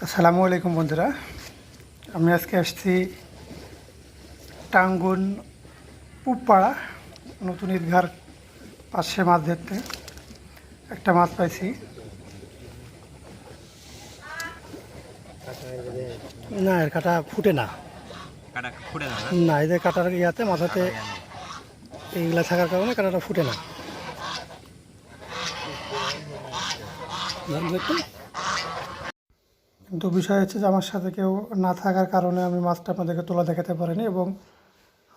আসসালামু আলাইকুম বন্ধুরা, আমি আজকে আসছি টাঙ্গুন পুবপাড়া নতুন ঈদগার পাশে মাছ ধরতে। একটা মাছ পাইছি। না, এর কাটা ফুটে না। কাটা ফুটে না না? না, এদের কাটার ইয়াতে মাথাতে কাটা ইয়ানে। এইগুলা থাকার কারণে কাটাটা ফুটে না। কিন্তু বিষয় হচ্ছে যে আমার সাথে কেউ না থাকার কারণে আমি মাছটা আপনাদেরকে তোলা দেখাতে পারিনি, এবং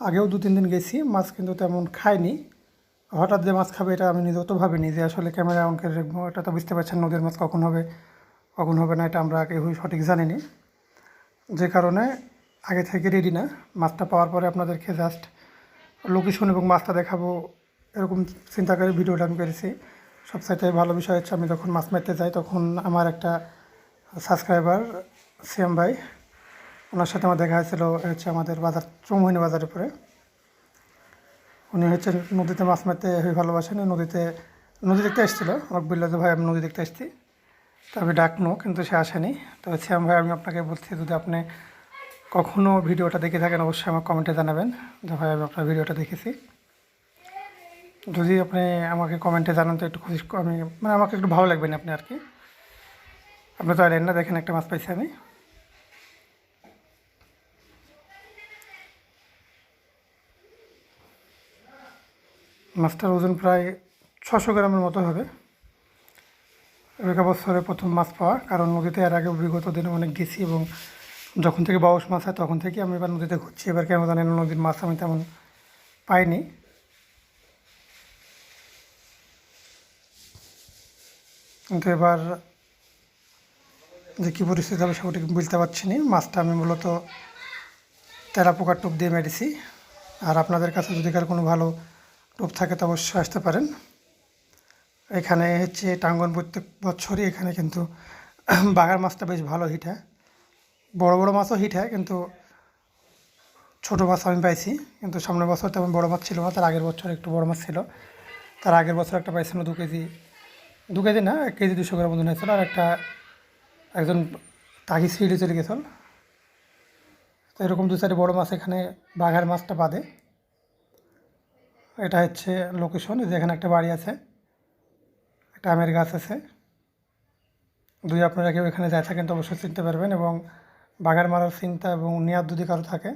আগেও 2-3 দিন গেছি, মাছ কিন্তু তেমন খাইনি। হঠাৎ যে মাছ খাবে এটা আমি নিজেও তো ভাবিনি যে আসলে ক্যামেরা অন করে রাখবো। এটা তো বুঝতে পারছেন, নদীর মাছ কখন হবে কখন হবে না এটা আমরা কেউই সঠিক জানিনি। যে কারণে আগে থেকে রেডি না। মাছটা পাওয়ার পরে আপনাদেরকে জাস্ট লোকেশন এবং মাছটা দেখাবো, এরকম চিন্তা করে ভিডিওটা আমি করেছি। সবচাইতে ভালো বিষয় হচ্ছে আমি যখন মাছ মারতে যাই তখন আমার একটা সাবস্ক্রাইবার সিএম ভাই, ওনার সাথে আমার দেখা হয়েছিল হচ্ছে আমাদের বাজার চৌমোহিনী বাজারের পরে। উনি হচ্ছে নদীতে মাছ মারতে ভালোবাসেন। নদী দেখতে এসেছিলো, আমাকে বললো যে ভাই আমি নদী দেখতে এসেছি। তো আমি ডাকনো, কিন্তু সে আসেনি। তো শ্যাম ভাই, আমি আপনাকে বলছি যদি আপনি কখনও ভিডিওটা দেখে থাকেন অবশ্যই আমার কমেন্টে জানাবেন যে ভাই আমি আপনার ভিডিওটা দেখেছি। যদি আপনি আমাকে কমেন্টে জানান তো একটু খুশি, আমি মানে আমাকে একটু ভালো লাগবেন আপনি আর কি। আপনি তো আইলেন না, দেখেন একটা মাছ পাইছি আমি। মাছটার ওজন প্রায় 600 গ্রামের মতো হবে। এক বছরে প্রথম মাছ পাওয়া, কারণ নদীতে এর আগে বিগত দিনে অনেক গেছি, এবং যখন থেকে বাউস মাছ হয় তখন থেকে আমি এবার নদীতে ঘুরছি। এবার কেন জানেন নদীর মাছ আমি তেমন পাইনি। কিন্তু এবার যে কী পরিস্থিতি হবে সেটা বুঝতে পারছি না। মাছটা আমি মূলত তেলাপোকার টোপ দিয়ে মেরেছি। আর আপনাদের কাছে যদি কার কোনো ভালো টোপ থাকে তো অবশ্যই আসতে পারেন। এখানে হচ্ছে টাঙ্গন প্রত্যেক বছরই এখানে কিন্তু বাঘার মাছটা বেশ ভালো হিট হয়। বড় বড় মাছও হিট হয়, কিন্তু ছোটো মাছ আমি পাইছি। কিন্তু সামনের বছর তেমন বড় মাছ ছিল না, তার আগের বছর একটু বড় মাছ ছিল। তার আগের বছর একটা পাইছিল 2 কেজি না, 1 কেজি 200 গ্রাম মতন হয়েছিল। আর একজন তাগি সিঁড়ি চলে গেছিল। তো এরকম 2-4 বড় মাছ এখানে বাঘার মাছটা বাদে। এটা হচ্ছে লোকেশন, যেখানে একটা বাড়ি আছে, একটা আমের গাছ আছে। যদি আপনারা কেউ এখানে যায় থাকেন তো অবশ্যই চিনতে পারবেন, এবং বাঘার মারার চিন্তা এবং নেওয়ার যদি কারো থাকে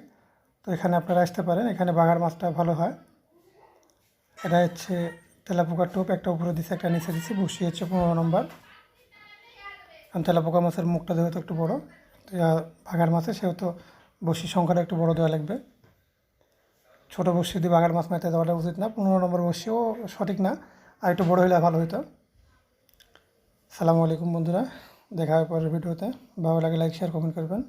তো এখানে আপনারা আসতে পারেন। এখানে বাঘার মাছটা ভালো হয়। এটা হচ্ছে তেলাপোকার টোপ, একটা উপরে দিচ্ছে একটা নিচে দিচ্ছে। বসি হচ্ছে 15 নম্বর। কারণ তেলাপোকা মাছের মুখটা যেহেতু একটু বড়ো, বাঘার মাছের সেহেতু বসির সংখ্যাটা একটু বড়ো দেওয়া লাগবে। ছোটো বসি দিয়ে বাঘার মাছ মারতে দেওয়াটা উচিত না। 15 নম্বর বসিও সঠিক না, আর একটু বড়ো হলে ভালো হতো। সালামু আলাইকুম বন্ধুরা, দেখা হবে পরের ভিডিওতে। ভালো লাগে লাইক শেয়ার কমেন্ট করবেন।